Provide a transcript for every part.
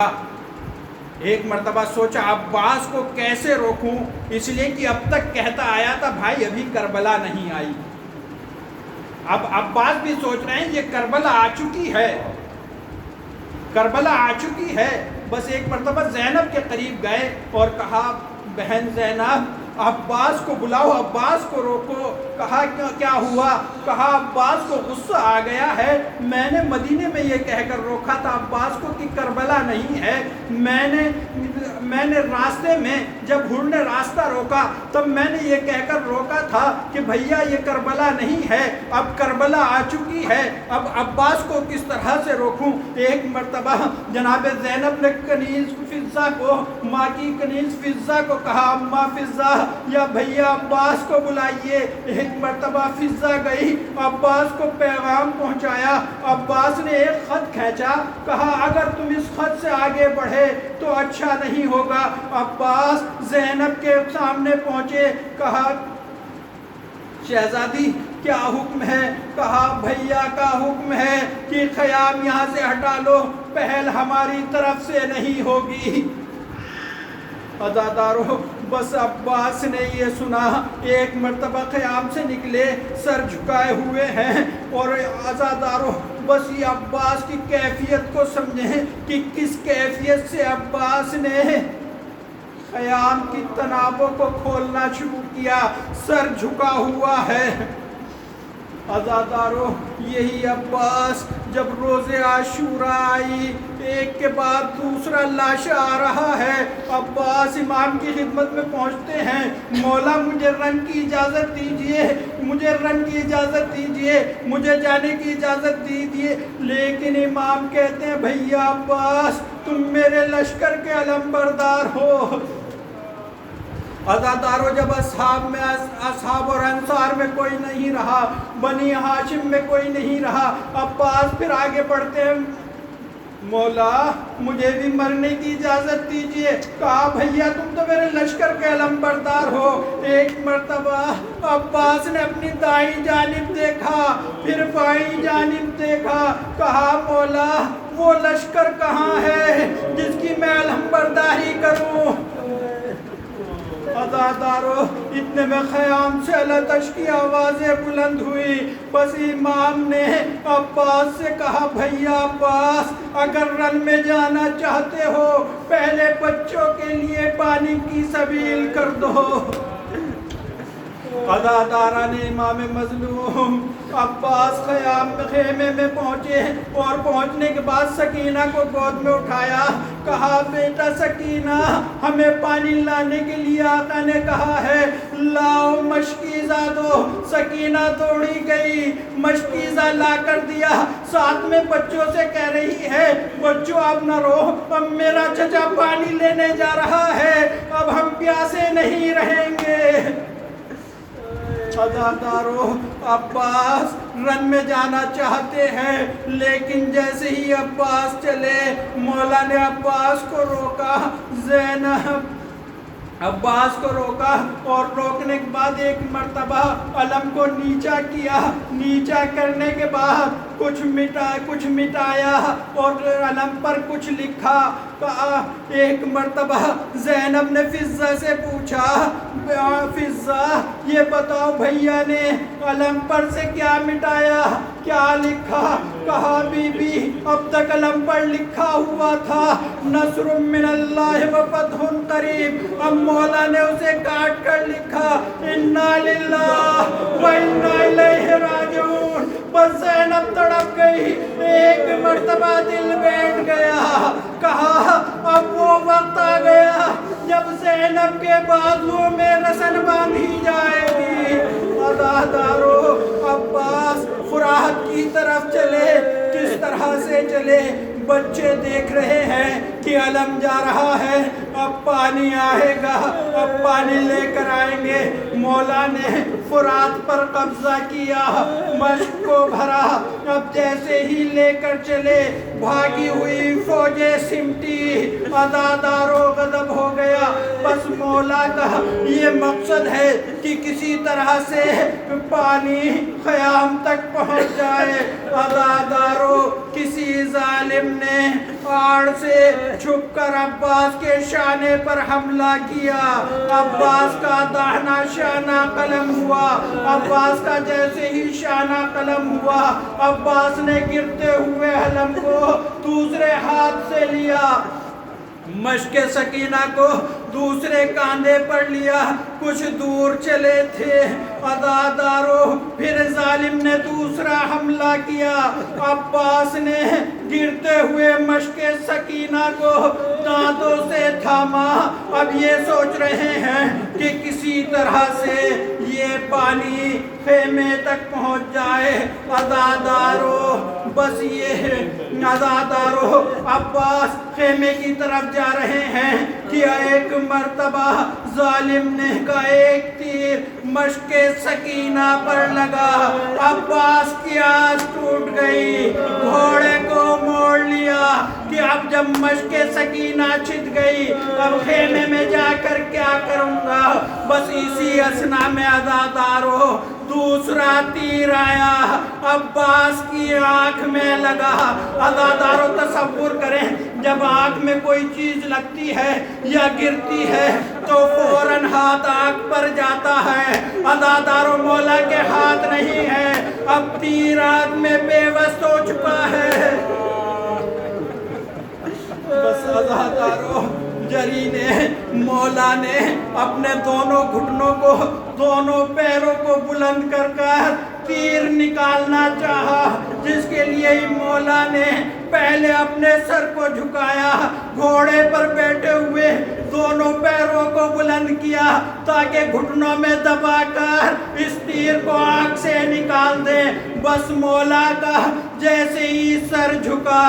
ایک مرتبہ سوچا عباس کو کیسے روکوں، اس لیے کہ اب تک کہتا آیا تھا بھائی ابھی کربلا نہیں آئی۔ اب عباس بھی سوچ رہے ہیں یہ کربلا آ چکی ہے، کربلا آ چکی ہے۔ بس ایک مرتبہ زینب کے قریب گئے اور کہا بہن زینب عباس کو بلاؤ، عباس کو روکو۔ کہا کیا ہوا؟ کہا عباس کو غصہ آ گیا ہے، میں نے مدینے میں یہ کہہ کر روکا تھا عباس کو کہ کربلا نہیں ہے۔ میں نے راستے میں جب ہر نے راستہ روکا تب میں نے یہ کہہ کر روکا تھا کہ بھیا یہ کربلا نہیں ہے، اب کربلا آ چکی ہے، اب عباس کو کس طرح سے روکوں؟ ایک مرتبہ جناب زینب نے کنیز فضہ کو، ماں کی کنیز فضہ کو کہا اماں فضہ یا بھیا عباس کو بلائیے۔ ایک مرتبہ فضہ گئی، عباس کو پیغام پہنچایا۔ عباس نے ایک خط کھینچا، کہا اگر تم اس خط سے آگے بڑھے تو اچھا نہیں ہوگا۔ عباس زینب کے سامنے پہنچے، کہا شہزادی کیا حکم ہے؟ کہا بھیا کا حکم ہے کہ خیام یہاں سے ہٹا لو، پہل ہماری طرف سے نہیں ہوگی۔ عزادارو بس عباس نے یہ سنا، ایک مرتبہ خیام سے نکلے، سر جھکائے ہوئے ہیں، اور عزادارو بس یہ عباس کی کیفیت کو سمجھیں کہ کس کیفیت سے عباس نے خیام کی تنابوں کو کھولنا شروع کیا، سر جھکا ہوا ہے۔ عزادارو یہی عباس جب روز عاشورہ آئی، ایک کے بعد دوسرا لاشا آ رہا ہے، عباس امام کی خدمت میں پہنچتے ہیں، مولا مجھے رن کی اجازت دیجئے، مجھے رن کی اجازت دیجئے، مجھے جانے کی اجازت دیجئے۔ لیکن امام کہتے ہیں بھیا عباس تم میرے لشکر کے علم بردار ہو۔ عزادارو جب اصحاب اور انصار میں کوئی نہیں رہا، بنی ہاشم میں کوئی نہیں رہا، عباس پھر آگے بڑھتے ہیں، مولا مجھے بھی مرنے کی اجازت دیجئے۔ کہا بھیا تم تو میرے لشکر کے علم بردار ہو۔ ایک مرتبہ عباس نے اپنی دائیں جانب دیکھا، پھر بائیں جانب دیکھا، کہا مولا وہ لشکر کہاں ہے جس کی میں علم برداری کروں؟ عزادارو اتنے میں خیام سے لتش کی آوازیں بلند ہوئی، بس امام نے عباس سے کہا بھیا عباس اگر رن میں جانا چاہتے ہو پہلے بچوں کے لیے پانی کی سبیل کر دو۔ عزاداران امام مظلوم عباس خیام خیمے میں پہنچے، اور پہنچنے کے بعد سکینہ کو گود میں اٹھایا، کہا بیٹا سکینہ ہمیں پانی لانے کے لیے آقا نے کہا ہے، لاؤ مشکیزہ دو۔ سکینہ دوڑی گئی، مشکیزہ لا کر دیا، ساتھ میں بچوں سے کہہ رہی ہے بچوں اب نہ رو، اب میرا چچا پانی لینے جا رہا ہے، اب ہم پیاسے نہیں رہیں گے۔ عزادارو عباس رن میں جانا چاہتے ہیں، لیکن جیسے ہی عباس چلے مولا نے عباس کو روکا، زینب عباس کو روکا، اور روکنے کے بعد ایک مرتبہ علم کو نیچا کیا، نیچا کرنے کے بعد کچھ مٹایا اور علم پر کچھ لکھا۔ ایک مرتبہ زینب نے فضہ سے پوچھا فضہ یہ بتاؤ بھیا نے علم پر سے کیا مٹایا، کیا لکھا؟ کہا بی بی اب تک علم پر لکھا ہوا تھا نصر من اللہ و فتح قریب، اب مولا نے اسے کاٹ کر لکھا انا للہ و انا الیہ راجعون۔ بس زینب تڑپ گئی، ایک مرتبہ دل بیٹھ گیا، کہا اب وہ وقت آ گیا جب زینب کے بازو میں رسن باندھی جائے گی۔ عزادارو عباس فراحت کی طرف چلے، کس طرح سے چلے؟ بچے دیکھ رہے ہیں کہ علم جا رہا ہے، اب پانی آئے گا، اب پانی لے کر آئیں گے۔ مولا نے فرات پر قبضہ کیا، مشق کو بھرا، اب جیسے ہی لے کر چلے بھاگی ہوئی فوجیں سمٹی۔ عزادارو غضب ہو گیا، بس مولا کا یہ مقصد ہے کہ کسی طرح سے پانی خیام تک پہنچ جائے۔ عزادارو، کسی ظالم نے آڑ سے چھپ کر عباس کے شانے پر حملہ کیا۔ عباس کا داہنا شانہ قلم ہوا۔ عباس کا جیسے ہی شانہ قلم ہوا، عباس نے گرتے ہوئے علم کو دوسرے ہاتھ سے لیا، مشک سکینہ کو دوسرے کاندھے پر لیا، کچھ دور چلے تھے۔ عزادارو، پھر ظالم نے دوسرا حملہ کیا۔ عباس نے گرتے ہوئے مشک سکینہ کو دانتوں سے تھاما۔ اب یہ سوچ رہے ہیں کہ کسی طرح سے یہ پانی خیمے تک پہنچ جائے۔ عزادارو، بس یہ عزادارو، عباس خیمے کی طرف جا رہے ہیں کہ ایک مرتبہ ظالم نے کا ایک تیر مشک سکینہ پر لگا۔ عباس کی آس ٹوٹ گئی، گھوڑے کو موڑ لیا کہ اب جب مشک سکینہ چھٹ گئی اب خیمے میں جا کر کیا کروں گا۔ بس اسی اثنا میں عزادارو دوسرا تیر آیا، عباس کی آنکھ میں لگا۔ عزادارو تصور کریں، جب آنکھ میں کوئی چیز لگتی ہے یا گرتی ہے تو فوراً ہاتھ آنکھ پر جاتا ہے۔ عزادارو، مولا کے ہاتھ نہیں ہے، اب تیر آنکھ میں بے وس ہو چکا ہے۔ بس عزادارو، جری نے، مولا نے اپنے دونوں گھٹنوں کو، دونوں پیروں کو بلند کر کر تیر نکالنا چاہا، جس کے لیے ہی مولا نے پہلے اپنے سر کو جھکایا، گھوڑے پر بیٹھے ہوئے دونوں پیروں کو بلند کیا تاکہ گھٹنوں میں دبا کر اس تیر کو آنکھ سے نکال دیں۔ بس مولا کا جیسے ہی سر جھکا،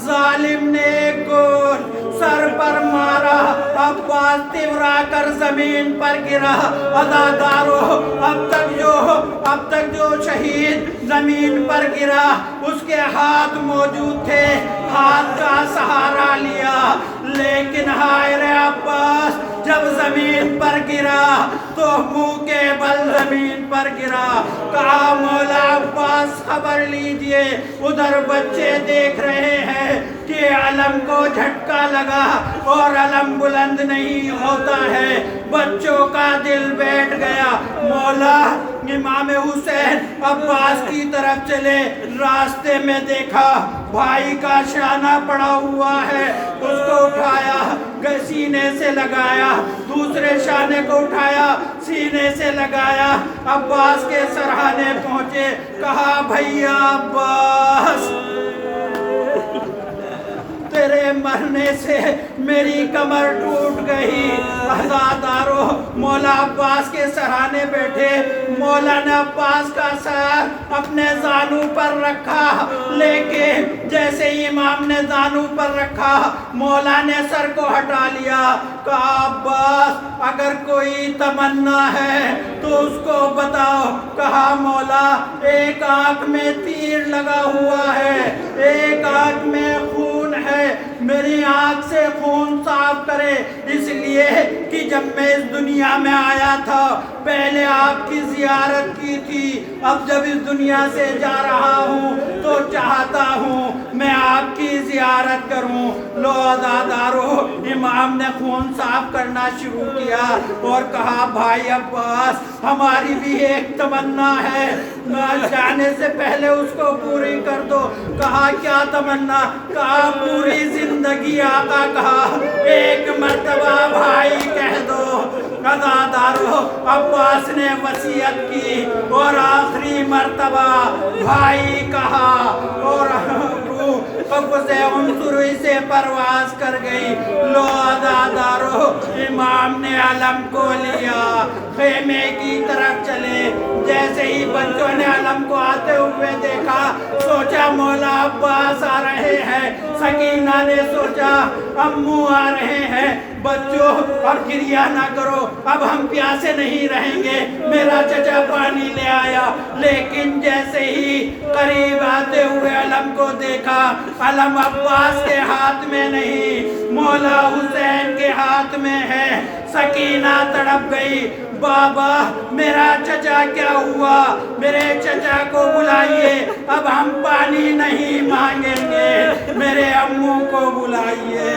ظالم نے ایک گول سر پر مارا، عباس تورا کر زمین پر گرا۔ عزادارو، اب تک جو شہید زمین پر گرا اس کے ہاتھ موجود تھے، ہاتھ کا سہارا لیا، لیکن ہائے رے عباس جب زمین پر گرا تو منہ کے بل زمین پر گرا۔ کہا مولا عباس خبر لیجئے، ادھر بچے دیکھ رہے ہیں کہ علم کو جھٹکا لگا اور علم بلند نہیں ہوتا ہے، بچوں کا دل بیٹھ گیا۔ مولا امام حسین عباس کی طرف چلے، راستے میں دیکھا بھائی کا شانہ پڑا ہوا ہے، اس کو اٹھایا، سینے سے لگایا، دوسرے شانے کو اٹھایا، سینے سے لگایا، عباس کے سرہانے پہنچے، کہا بھیا عباس، تیرے مرنے سے میری کمر ٹوٹ گئی۔ عزادارو، مولا عباس کے سرہانے بیٹھے، مولا نے عباس کا سر اپنے زانو پر رکھا، لیکن جیسے ہی امام نے زانو پر رکھا مولا نے سر کو ہٹا لیا۔ کہا عباس اگر کوئی تمنا ہے تو اس کو بتاؤ۔ کہا مولا ایک آنکھ میں تیر لگا ہوا ہے، ایک آنکھ میں خون ہے، میری آنکھ سے خون صاف کرے، اس لیے کہ جب میں اس دنیا میں آیا تھا پہلے آپ کی زیارت کی تھی، اب جب اس دنیا سے جا رہا ہوں تو چاہتا ہوں میں آپ کی زیارت کروں۔ لو عزادارو، امام نے خون صاف کرنا شروع کیا اور کہا بھائی عباس ہماری بھی ایک تمنا ہے، جانے سے پہلے اس کو پوری کر دو۔ کہا کیا تمنا؟ کہا پوری زندگی آقا کہا ایک مرتبہ بھائی کہہ دو۔ عزادارو، عباس نے وصیت کی اور آخری مرتبہ بھائی کہا اور عنصری سے پرواز کر گئی۔ لو عزادارو، امام نے علم کو لیا، خیمے کی طرف چلے، جیسے ہی بچوں نے علم کو آتے ہوئے دیکھا سوچا مولا عباس آ رہے ہیں، سکینہ نے سوچا امو آ رہے ہیں، بچوں اور گریہ نہ کرو، اب ہم پیاسے نہیں رہیں گے، میرا چچا پانی لے آیا۔ لیکن جیسے ہی قریب آتے ہوئے علم کو دیکھا، علم عباس کے ہاتھ میں نہیں مولا حسین کے ہاتھ میں ہے، سکینہ تڑپ گئی بابا میرا چچا کیا ہوا میرے چچا کو بلائیے اب ہم پانی نہیں مانگیں گے میرے امو کو بلائیے